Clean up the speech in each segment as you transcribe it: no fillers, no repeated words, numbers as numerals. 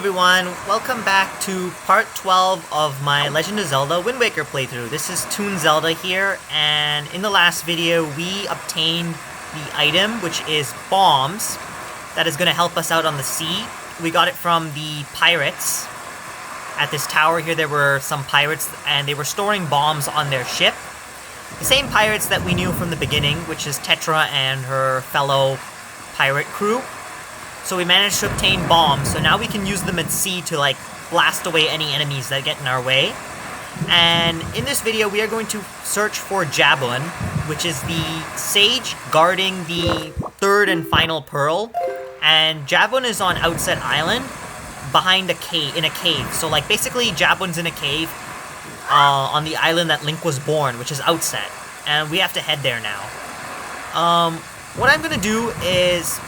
everyone, welcome back to part 12 of my Legend of Zelda Wind Waker playthrough. This is Toon Zelda here, and in the last video we obtained the item, which is bombs, that is going to help us out on the sea. We got it from the pirates. At this tower here there were some pirates, and they were storing bombs on their ship. The same pirates that we knew from the beginning, which is Tetra and her fellow pirate crew. So we managed to obtain bombs, so now we can use them at sea to like blast away any enemies that get in our way. And in this video we are going to search for Jabun, which is the sage guarding the third and final pearl. And Jabun is on Outset Island behind a cave, in a cave. So like basically Jabun's in a cave on the island that Link was born, which is Outset. And we have to head there now. What I'm gonna do is,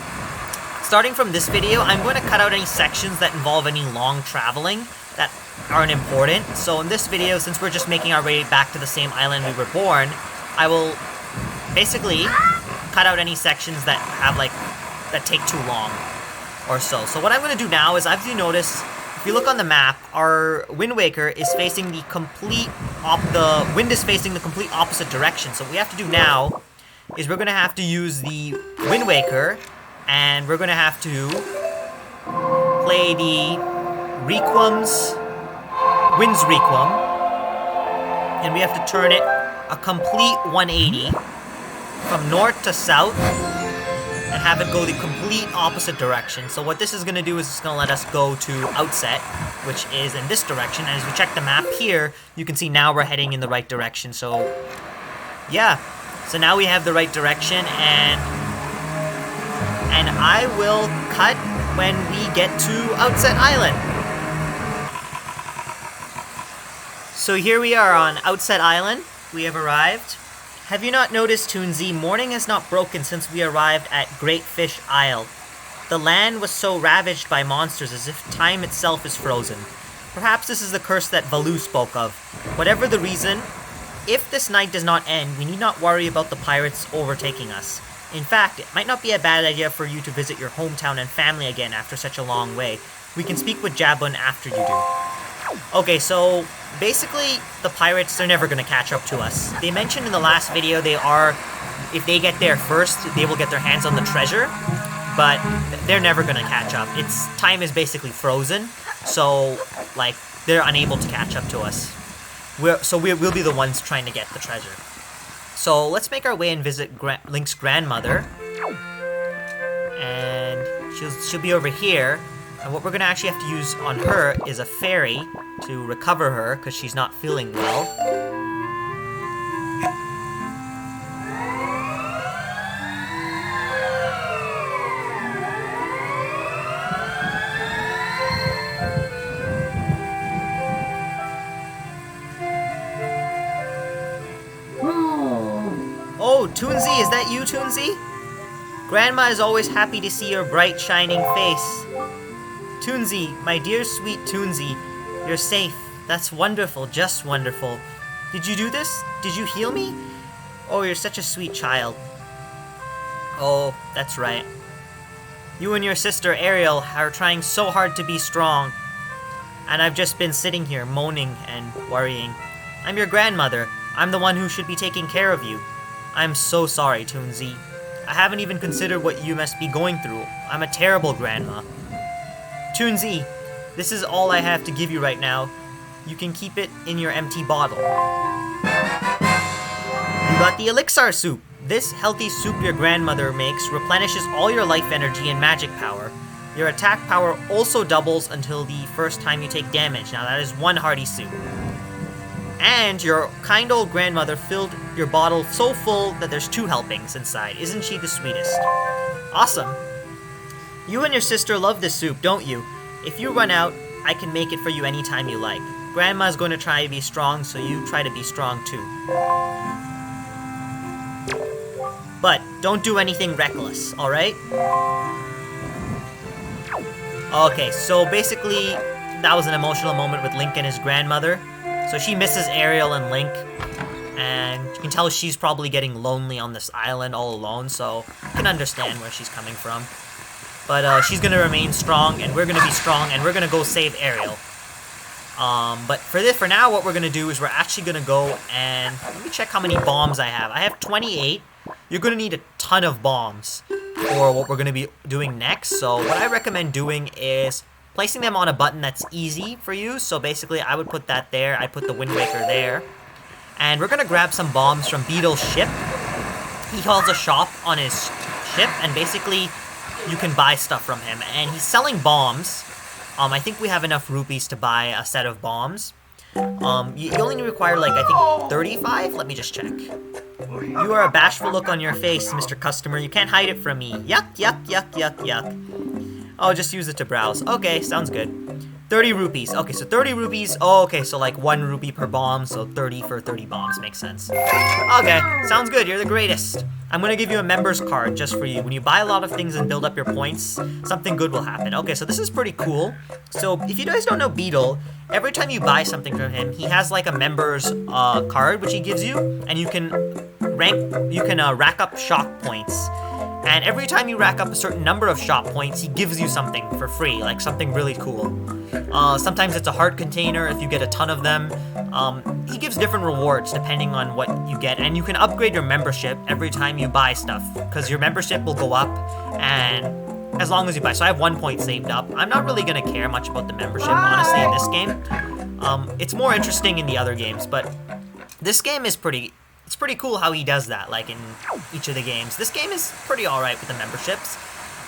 starting from this video, I'm going to cut out any sections that involve any long traveling that aren't important. So in this video, since we're just making our way back to the same island we were born, I will basically cut out any sections that have that take too long or so. So what I'm going to do now is, as you notice, if you look on the map, our Wind Waker is facing the the wind is facing the complete opposite direction. So what we have to do now is we're going to have to use the Wind Waker, and we're going to have to play the Wind's Requiem, and we have to turn it a complete 180 from north to south and have it go the complete opposite direction. So what this is going to do is it's going to let us go to Outset, which is in this direction, and as we check the map here, you can see now we're heading in the right direction. So yeah, so now we have the right direction, and I will cut when we get to Outset Island. So here we are on Outset Island. We have arrived. Have you not noticed, Toonsy? Morning has not broken since we arrived at Great Fish Isle. The land was so ravaged by monsters as if time itself is frozen. Perhaps this is the curse that Valu spoke of. Whatever the reason, if this night does not end, we need not worry about the pirates overtaking us. In fact, it might not be a bad idea for you to visit your hometown and family again after such a long way. We can speak with Jabun after you do. Okay, so basically the pirates, they're never going to catch up to us. They mentioned in the last video if they get there first, they will get their hands on the treasure, but they're never going to catch up. Time is basically frozen, so like they're unable to catch up to us. We'll be the ones trying to get the treasure. So let's make our way and visit Link's grandmother, and she'll be over here. And what we're gonna actually have to use on her is a fairy to recover her because she's not feeling well. Oh, Toonsy, is that you, Toonsy? Grandma is always happy to see your bright, shining face. Toonsy, my dear sweet Toonsy, you're safe. That's wonderful, just wonderful. Did you do this? Did you heal me? Oh, you're such a sweet child. Oh, that's right. You and your sister Ariel are trying so hard to be strong, and I've just been sitting here moaning and worrying. I'm your grandmother. I'm the one who should be taking care of you. I'm so sorry, Toonsy. I haven't even considered what you must be going through. I'm a terrible grandma. Toonsy, this is all I have to give you right now. You can keep it in your empty bottle. You got the elixir soup. This healthy soup your grandmother makes replenishes all your life energy and magic power. Your attack power also doubles until the first time you take damage. Now that is one hearty soup. And your kind old grandmother filled your bottle so full that there's 2 helpings inside. Isn't she the sweetest? Awesome. You and your sister love this soup, don't you? If you run out, I can make it for you anytime you like. Grandma's going to try to be strong, so you try to be strong too. But don't do anything reckless, alright? Okay, so basically, that was an emotional moment with Link and his grandmother. So she misses Ariel and Link, and you can tell she's probably getting lonely on this island all alone, so you can understand where she's coming from. But she's gonna remain strong, and we're gonna be strong, and we're gonna go save Ariel. But for now, what we're gonna do is we're actually gonna go and let me check how many bombs I have. I have 28. You're gonna need a ton of bombs for what we're gonna be doing next. So what I recommend doing is placing them on a button that's easy for you. So basically, I would put that there. I'd put the Wind Waker there, and we're gonna grab some bombs from Beetle's ship. He holds a shop on his ship, and basically, you can buy stuff from him. And he's selling bombs. I think we have enough rupees to buy a set of bombs. You only require, like, I think 35? Let me just check. You are a bashful look on your face, Mr. Customer. You can't hide it from me. Yuck, yuck, yuck, yuck, yuck. Oh, just use it to browse. Okay, sounds good. 30 rupees. Okay, so 30 rupees. Oh, okay, so like 1 rupee per bomb, so 30 for 30 bombs makes sense. Okay, sounds good. You're the greatest. I'm gonna give you a member's card just for you. When you buy a lot of things and build up your points, something good will happen. Okay, so this is pretty cool. So if you guys don't know Beetle, every time you buy something from him, he has like a member's card which he gives you, and you can rack up shop points. And every time you rack up a certain number of shop points, he gives you something for free, like something really cool. Sometimes it's a heart container if you get a ton of them. He gives different rewards depending on what you get, and you can upgrade your membership every time you buy stuff, because your membership will go up, and as long as you buy. So I have 1 point saved up. I'm not really going to care much about the membership, honestly, in this game. It's more interesting in the other games, but this game is it's pretty cool how he does that, like in each of the games. This game is pretty alright with the memberships.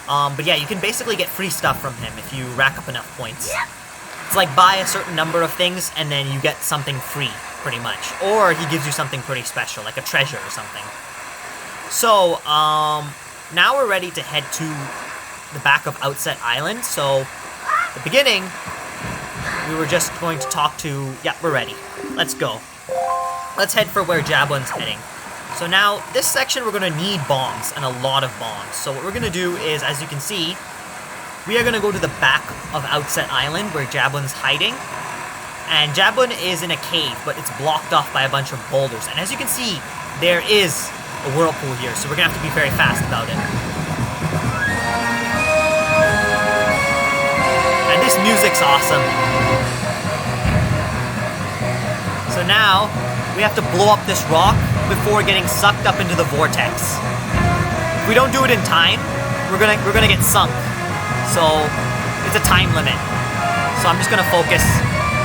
But yeah, you can basically get free stuff from him if you rack up enough points. It's like buy a certain number of things and then you get something free, pretty much. Or he gives you something pretty special, like a treasure or something. So, now we're ready to head to the back of Outset Island. So, at the beginning, we were just going to talk to... Yeah, we're ready. Let's go. Let's head for where Jabun's heading. So now, this section we're going to need bombs, and a lot of bombs. So what we're going to do is, as you can see, we are going to go to the back of Outset Island, where Jabun's hiding. And Jabun is in a cave, but it's blocked off by a bunch of boulders. And as you can see, there is a whirlpool here, so we're going to have to be very fast about it. And this music's awesome. So now, we have to blow up this rock before getting sucked up into the vortex. If we don't do it in time, we're gonna get sunk. So it's a time limit. So I'm just gonna focus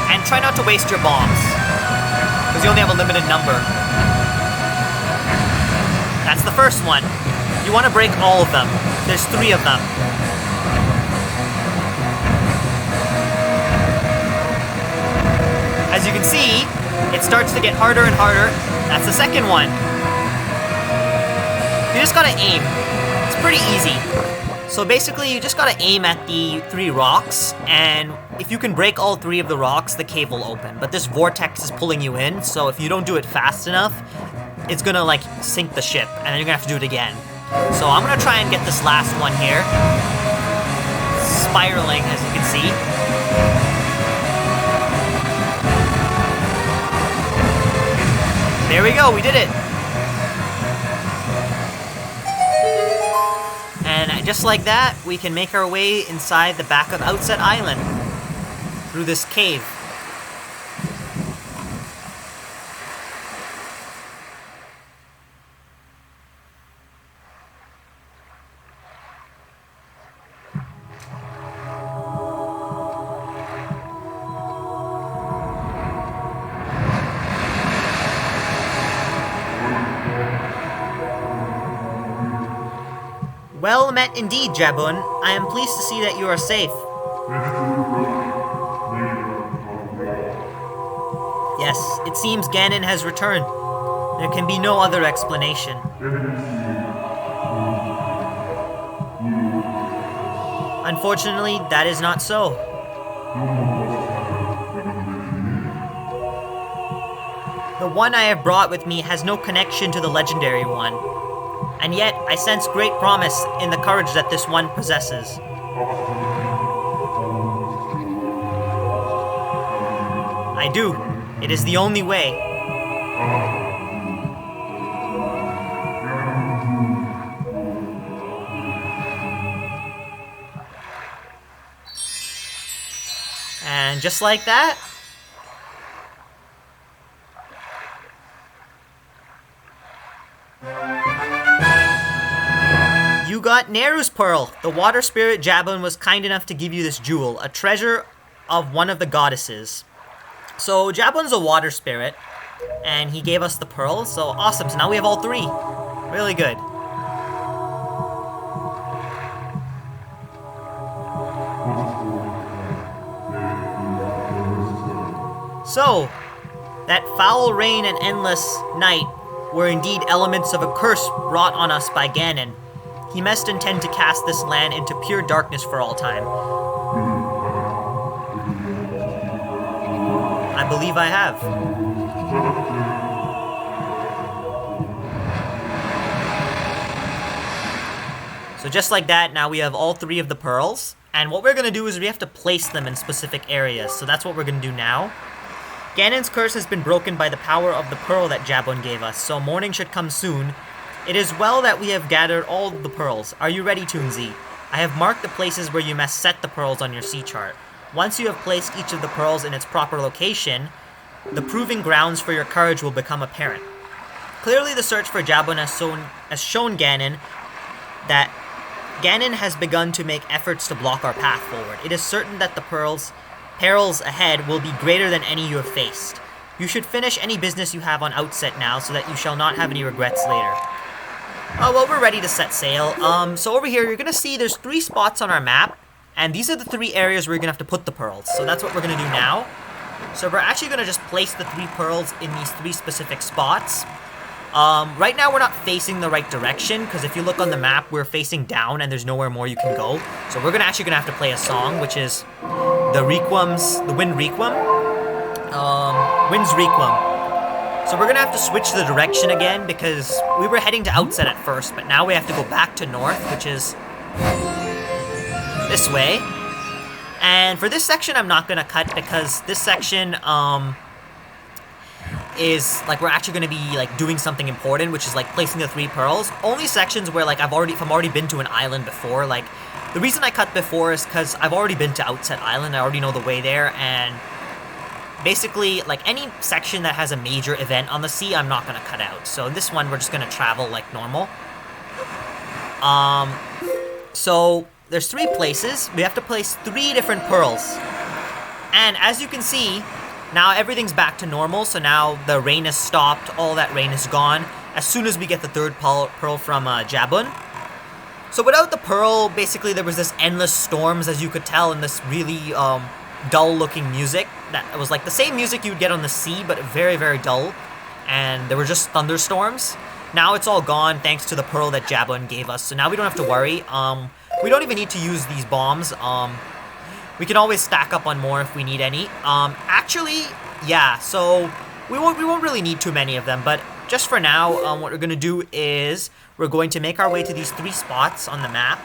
and try not to waste your bombs, because you only have a limited number. That's the first one. You want to break all of them. There's 3 of them. As you can see, it starts to get harder and harder. That's the second one. You just gotta aim. It's pretty easy. So basically, you just gotta aim at the 3 rocks, and if you can break all 3 of the rocks, the cave will open. But this vortex is pulling you in, so if you don't do it fast enough, it's gonna like sink the ship, and then you're gonna have to do it again. So I'm gonna try and get this last one here. Spiraling, as you can see. There we go, we did it! And just like that, we can make our way inside the back of Outset Island through this cave. Well met indeed, Jabun. I am pleased to see that you are safe. Yes, it seems Ganon has returned. There can be no other explanation. Unfortunately, that is not so. The one I have brought with me has no connection to the legendary one. And yet, I sense great promise in the courage that this one possesses. I do. It is the only way. And just like that, you got Neru's Pearl. The water spirit Jabun was kind enough to give you this jewel, a treasure of one of the goddesses. So Jabun's a water spirit, and he gave us the pearl, so awesome. So now we have all three. Really good. So, that foul rain and endless night were indeed elements of a curse brought on us by Ganon. He must intend to cast this land into pure darkness for all time. I believe I have. So just like that, now we have all three of the pearls. And what we're going to do is we have to place them in specific areas. So that's what we're going to do now. Ganon's curse has been broken by the power of the pearl that Jabun gave us, so morning should come soon. It is well that we have gathered all the pearls. Are you ready, Toonzy? I have marked the places where you must set the pearls on your sea chart. Once you have placed each of the pearls in its proper location, the proving grounds for your courage will become apparent. Clearly the search for Jabun has shown Ganon that Ganon has begun to make efforts to block our path forward. It is certain that the perils ahead will be greater than any you have faced. You should finish any business you have on Outset now so that you shall not have any regrets later. Well, we're ready to set sail. So over here, you're going to see there's 3 spots on our map, and these are the 3 areas where you're going to have to put the pearls. So that's what we're going to do now. So we're actually going to just place the 3 pearls in these 3 specific spots. Right now we're not facing the right direction, because if you look on the map, we're facing down and there's nowhere more you can go. So we're actually going to have to play a song, which is the Wind Requiem. Wind's Requiem. So we're going to have to switch the direction again, because we were heading to Outset at first, but now we have to go back to north, which is this way. And for this section, I'm not going to cut, because this section, is like we're actually going to be like doing something important, which is like placing the 3 pearls. Only sections where like if I've already been to an island before. Like the reason I cut before is because I've already been to Outset Island. I already know the way there, and basically like any section that has a major event on the sea, I'm not going to cut out. So in this one, we're just going to travel like normal. So there's 3 places. We have to place 3 different pearls, and as you can see, now everything's back to normal, so now the rain has stopped, all that rain is gone, as soon as we get the 3rd pearl from Jabun. So without the pearl, basically there was this endless storms, as you could tell, in this really dull-looking music. That was like the same music you would get on the sea, but very, very dull, and there were just thunderstorms. Now it's all gone thanks to the pearl that Jabun gave us, so now we don't have to worry. We don't even need to use these bombs. We can always stack up on more if we need any. Actually, yeah, so we won't really need too many of them, but just for now, what we're going to do is we're going to make our way to these 3 spots on the map.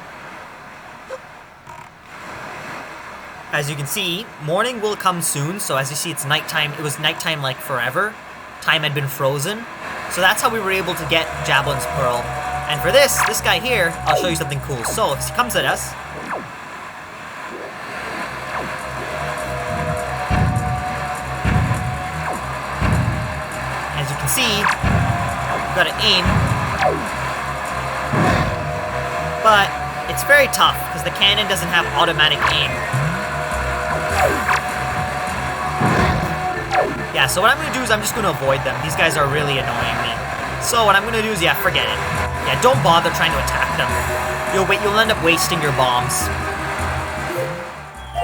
As you can see, morning will come soon, so as you see, it's nighttime. It was nighttime like forever. Time had been frozen. So that's how we were able to get Jabun's Pearl. And for this guy here, I'll show you something cool. So if he comes at us, as you can see, you've got to aim, but it's very tough because the cannon doesn't have automatic aim. Yeah, so what I'm going to do is I'm just going to avoid them. These guys are really annoying me. So what I'm going to do is, yeah, forget it. Yeah, don't bother trying to attack them. You'll end up wasting your bombs.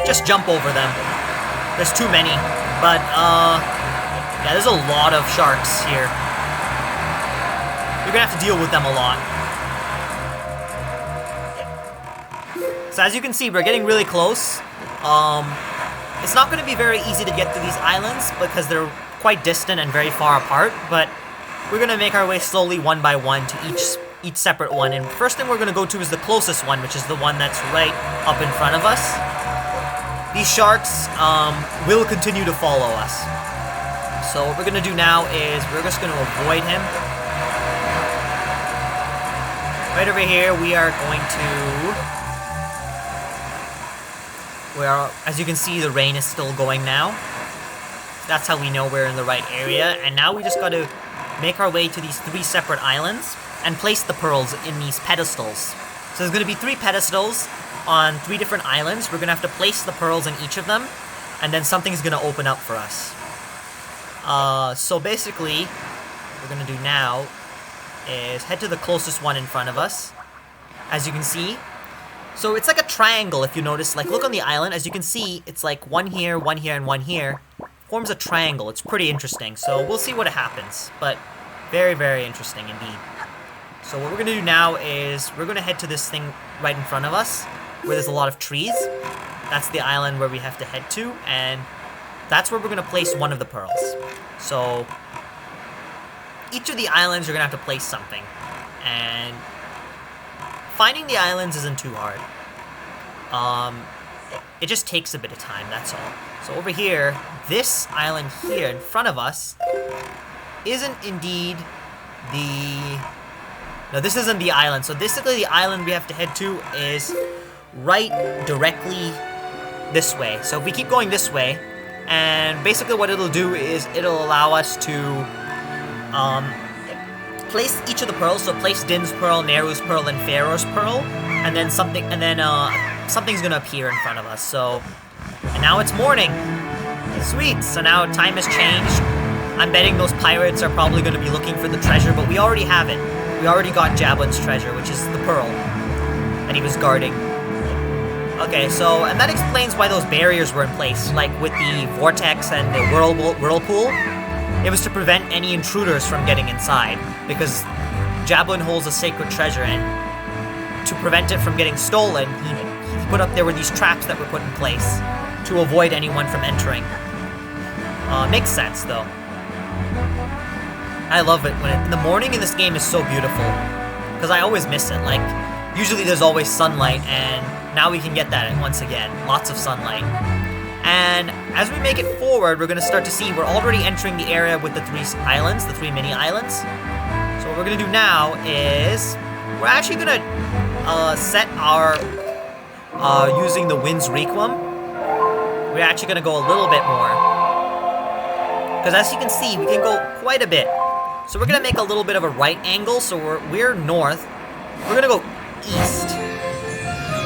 Just jump over them. There's too many, but yeah, there's a lot of sharks here. You're gonna have to deal with them a lot. So as you can see, we're getting really close. It's not gonna be very easy to get to these islands because they're quite distant and very far apart, but we're gonna make our way slowly one by one to each separate one. And first thing we're gonna go to is the closest one, which is the one that's right up in front of us. These sharks will continue to follow us. So what we're going to do now is we're just going to avoid him. Right over here, we are going to where, as you can see, the rain is still going now. That's how we know we're in the right area. And now we just got to make our way to these 3 separate islands and place the pearls in these pedestals. So there's going to be 3 pedestals on 3 different islands. We're going to have to place the pearls in each of them, and then something's going to open up for us. So basically, what we're going to do now is head to the closest one in front of us. As you can see, so it's like a triangle if you notice. Like, look on the island. As you can see, it's like one here, and one here. Forms a triangle. It's pretty interesting. So we'll see what happens. But very, very interesting indeed. So what we're going to do now is we're going to head to this thing right in front of us where there's a lot of trees. That's the island where we have to head to. And that's where we're going to place one of the pearls. So each of the islands you're going to have to place something. And finding the islands isn't too hard. It just takes a bit of time, that's all. So over here, this island here in front of us isn't indeed the... No, this isn't the island. So basically the island we have to head to is right directly this way. So if we keep going this way, and basically what it'll do is it'll allow us to place each of the pearls. So place Din's pearl, Neru's pearl, and Pharaoh's pearl, and then something's gonna appear in front of us. So, and now it's morning. Sweet. So now time has changed. I'm betting those pirates are probably gonna be looking for the treasure, but we already have it. We already got Jabun's treasure, which is the pearl that he was guarding. Okay, so, and that explains why those barriers were in place, like with the vortex and the whirlpool. It was to prevent any intruders from getting inside, because Jabun holds a sacred treasure, and to prevent it from getting stolen, he put up, there were these traps that were put in place to avoid anyone from entering. Makes sense, though. I love it when in the morning in this game is so beautiful, because I always miss it. Like, usually there's always sunlight, and now we can get that once again. Lots of sunlight. And as we make it forward, we're going to start to see we're already entering the area with the 3 islands, the 3 mini islands. So what we're going to do now is we're actually going to set our, using the Wind's Requiem, we're actually going to go a little bit more. Because as you can see, we can go quite a bit. So we're going to make a little bit of a right angle, so we're north. We're going to go east.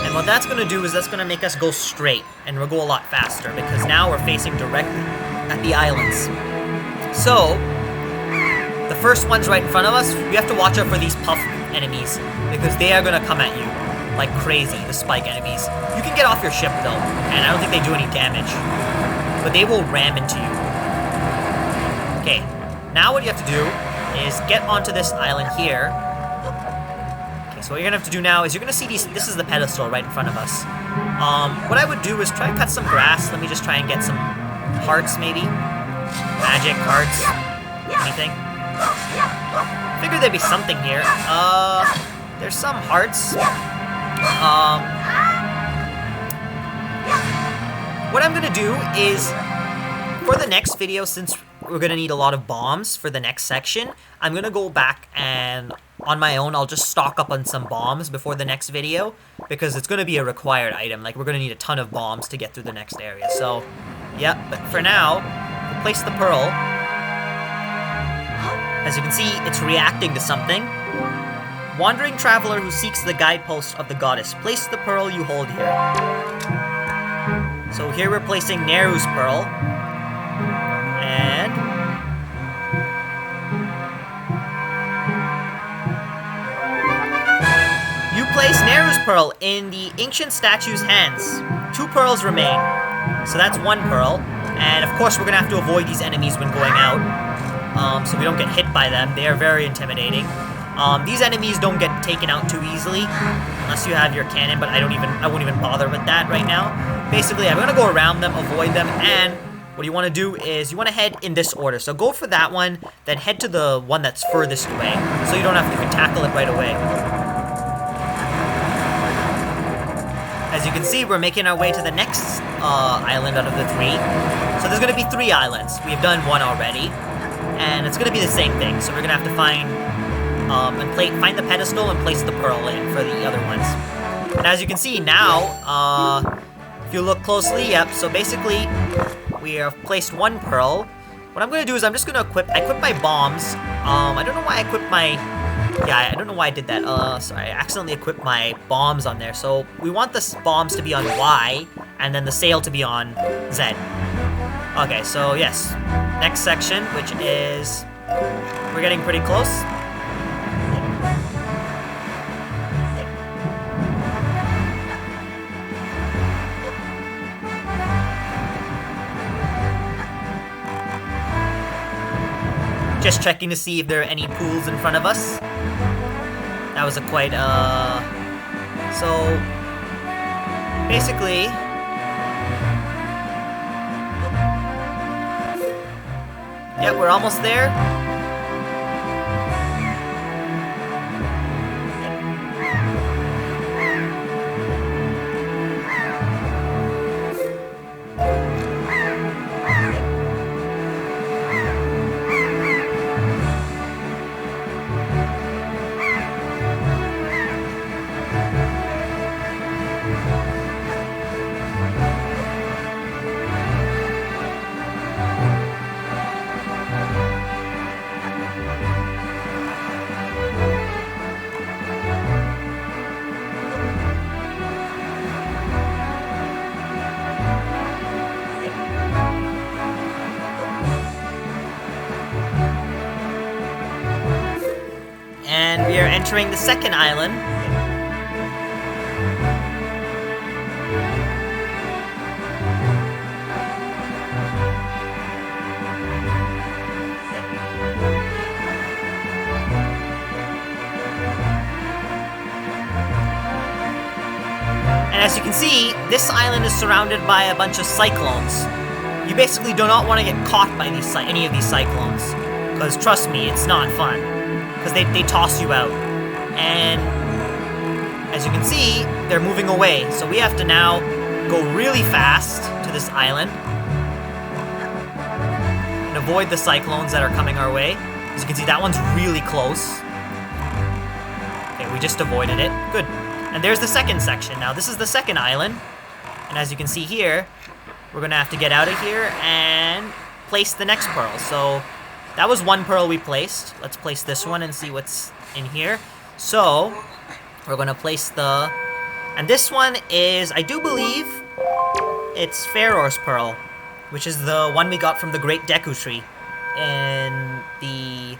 And what that's going to do is that's going to make us go straight, and we'll go a lot faster, because now we're facing directly at the islands. So, the first one's right in front of us. We have to watch out for these puff enemies, because they are going to come at you like crazy, the spike enemies. You can get off your ship, though, and I don't think they do any damage, but they will ram into you. Okay, now what you have to do is get onto this island here. So what you're gonna have to do now is you're gonna see these. This is the pedestal right in front of us. What I would do is try and cut some grass. Let me just try and get some hearts, maybe. Magic hearts. Anything. Figured there'd be something here. There's some hearts. What I'm gonna do is, for the next video, since we're gonna need a lot of bombs for the next section, I'm gonna go back and on my own, I'll just stock up on some bombs before the next video, because it's going to be a required item. Like, we're going to need a ton of bombs to get through the next area. So, yeah, but for now, we'll place the pearl. As you can see, it's reacting to something. Wandering traveler who seeks the guidepost of the goddess, place the pearl you hold here. So here we're placing Neru's pearl. And place Neru's pearl in the ancient statue's hands. 2 pearls remain. So that's 1 pearl. And of course we're going to have to avoid these enemies when going out. So we don't get hit by them. They are very intimidating. These enemies don't get taken out too easily, unless you have your cannon, but I won't even bother with that right now. Basically, I'm going to go around them, avoid them, and what you want to do is you want to head in this order. So go for that one, then head to the one that's furthest away, so you don't have to tackle it right away. As you can see, we're making our way to the next island out of the 3. So there's going to be 3 islands. We've done 1 already. And it's going to be the same thing. So we're going to have to find the pedestal and place the pearl in for the other ones. And as you can see now, If you look closely, yep, so basically, we have placed one pearl. What I'm gonna do is I'm just gonna I equip my bombs. I don't know why I equipped my, yeah, I don't know why I did that. Sorry, I accidentally equipped my bombs on there. So we want the bombs to be on Y, and then the sail to be on Z. Okay, so yes, next section, which is, we're getting pretty close. Just checking to see if there are any pools in front of us. That was a quite, so, basically, yeah, we're almost there. And we are entering the second island. And as you can see, this island is surrounded by a bunch of cyclones. You basically do not want to get caught by any of these cyclones, because trust me, it's not fun. Because they toss you out. And as you can see, they're moving away. So we have to now go really fast to this island and avoid the cyclones that are coming our way. As you can see, that one's really close. Okay, we just avoided it. Good. And there's the second section. Now this is the second island. And as you can see here, we're gonna have to get out of here and place the next pearl. So that was one pearl we placed. Let's place this one and see what's in here. So, we're gonna place the... And this one is, I do believe, it's Pharaoh's Pearl, which is the one we got from the Great Deku Tree in the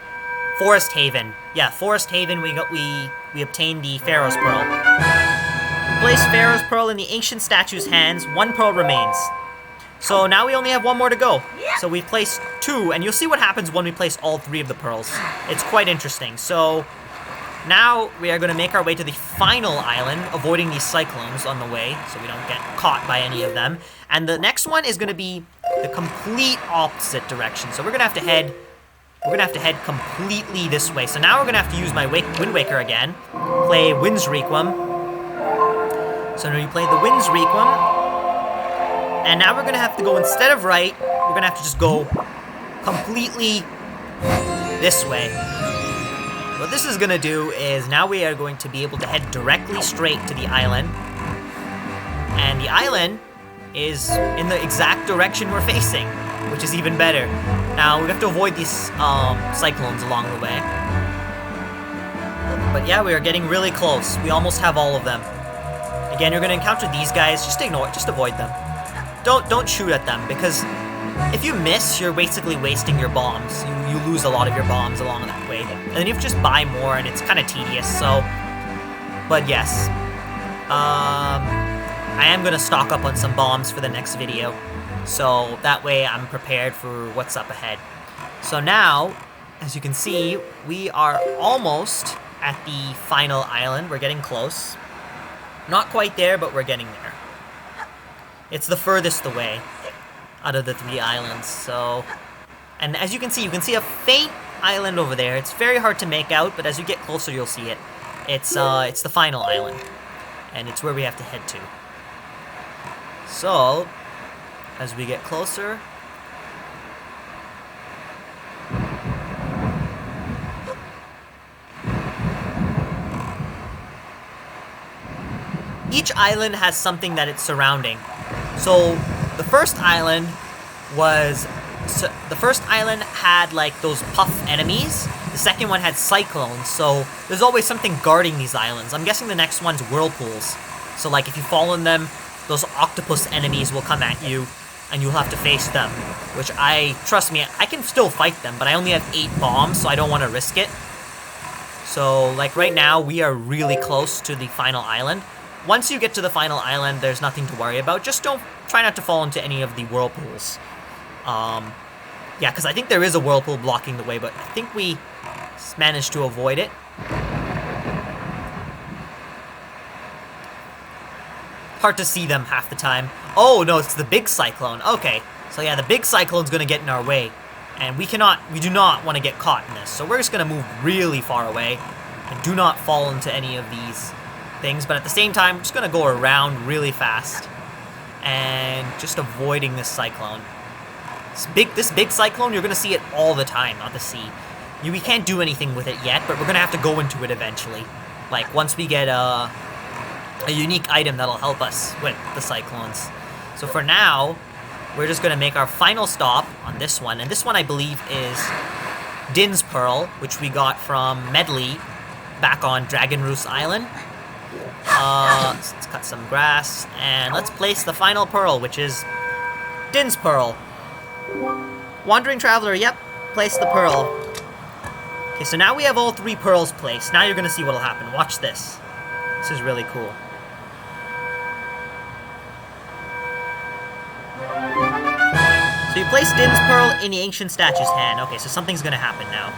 Forest Haven. Yeah, Forest Haven, we obtained the Pharaoh's Pearl. Place Pharaoh's Pearl in the ancient statue's hands. One pearl remains. So now we only have one more to go. So we've placed two, and you'll see what happens when we place all three of the pearls. It's quite interesting. So now we are going to make our way to the final island, avoiding these cyclones on the way, so we don't get caught by any of them. And the next one is going to be the complete opposite direction. So we're going to have to head completely this way. So now we're going to have to use my Wind Waker again. Play Wind's Requiem. So now we play the Wind's Requiem. And now we're going to have to go, instead of right, we're going to have to just go completely this way. What this is going to do is now we are going to be able to head directly straight to the island. And the island is in the exact direction we're facing, which is even better. Now, we have to avoid these cyclones along the way. But yeah, we are getting really close. We almost have all of them. Again, you're going to encounter these guys. Just ignore it. Just avoid them. Don't shoot at them, because if you miss, you're basically wasting your bombs. You lose a lot of your bombs along that way. And then you have to just buy more, and it's kind of tedious, so... But yes. I am going to stock up on some bombs for the next video. So that way I'm prepared for what's up ahead. So now, as you can see, we are almost at the final island. We're getting close. Not quite there, but we're getting there. It's the furthest away out of the three islands, so... And as you can see a faint island over there. It's very hard to make out, but as you get closer, you'll see it. It's the final island, and it's where we have to head to. So, as we get closer... Each island has something that it's surrounding. So the first island had like those puff enemies. The second one had cyclones, so there's always something guarding these islands. I'm guessing the next one's whirlpools. So like if you fall in them, those octopus enemies will come at you and you'll have to face them. Which trust me, I can still fight them, but I only have 8 bombs, so I don't want to risk it. So like right now, we are really close to the final island. Once you get to the final island, there's nothing to worry about. Just try not to fall into any of the whirlpools. Yeah, because I think there is a whirlpool blocking the way, but I think we managed to avoid it. Hard to see them half the time. Oh, no, it's the big cyclone. Okay, so yeah, the big cyclone's going to get in our way. And we do not want to get caught in this. So we're just going to move really far away. And do not fall into any of these things. But at the same time, we're just going to go around really fast. And just avoiding this cyclone. This big cyclone, you're going to see it all the time on the sea. We can't do anything with it yet, but we're going to have to go into it eventually. Like, once we get a unique item that'll help us with the cyclones. So for now, we're just going to make our final stop on this one. And this one, I believe, is Din's Pearl, which we got from Medley back on Dragon Roost Island. Let's cut some grass, and let's place the final pearl, which is Din's Pearl. Wandering Traveler, yep, place the pearl. Okay, so now we have all 3 pearls placed. Now you're going to see what'll happen. Watch this. This is really cool. So you place Din's Pearl in the Ancient Statue's hand. Okay, so something's going to happen now.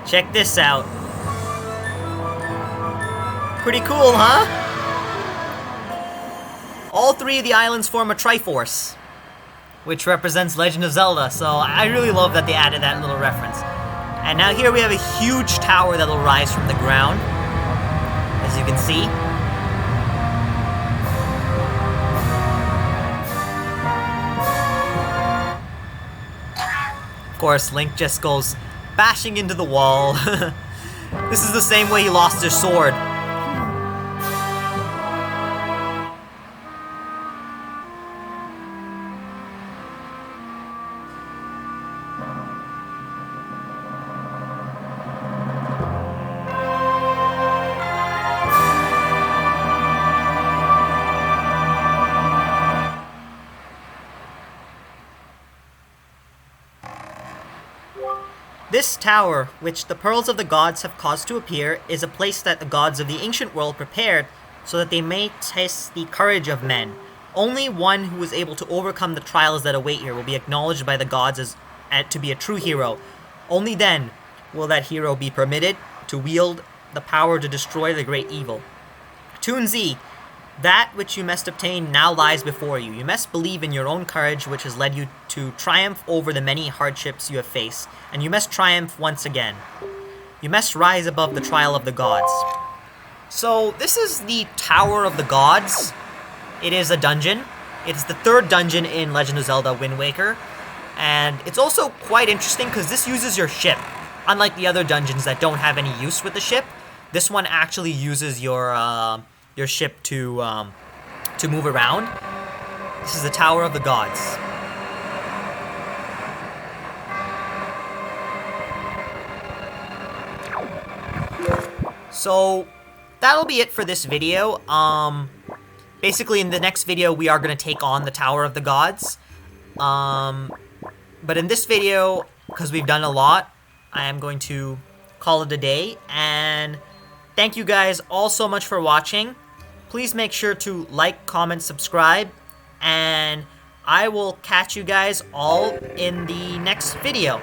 Check this out. Pretty cool, huh? All 3 of the islands form a Triforce, which represents Legend of Zelda, so I really love that they added that little reference. And now here we have a huge tower that will rise from the ground, as you can see. Of course, Link just goes bashing into the wall. This is the same way he lost his sword. This tower, which the Pearls of the Gods have caused to appear, is a place that the gods of the ancient world prepared so that they may test the courage of men. Only one who is able to overcome the trials that await here will be acknowledged by the gods as to be a true hero. Only then will that hero be permitted to wield the power to destroy the great evil. Toon Z, that which you must obtain now lies before you. You must believe in your own courage, which has led you to triumph over the many hardships you have faced, and you must triumph once again. You must rise above the trial of the gods. So, this is the Tower of the Gods. It is a dungeon. It's the 3rd dungeon in Legend of Zelda Wind Waker, and it's also quite interesting because this uses your ship. Unlike the other dungeons that don't have any use with the ship, this one actually uses your ship to move around. This is the Tower of the Gods. So that'll be it for this video. Basically in the next video we are going to take on the Tower of the Gods. But in this video, because we've done a lot, I am going to call it a day, and Thank you guys all so much for watching. Please make sure to like, comment, subscribe, and I will catch you guys all in the next video.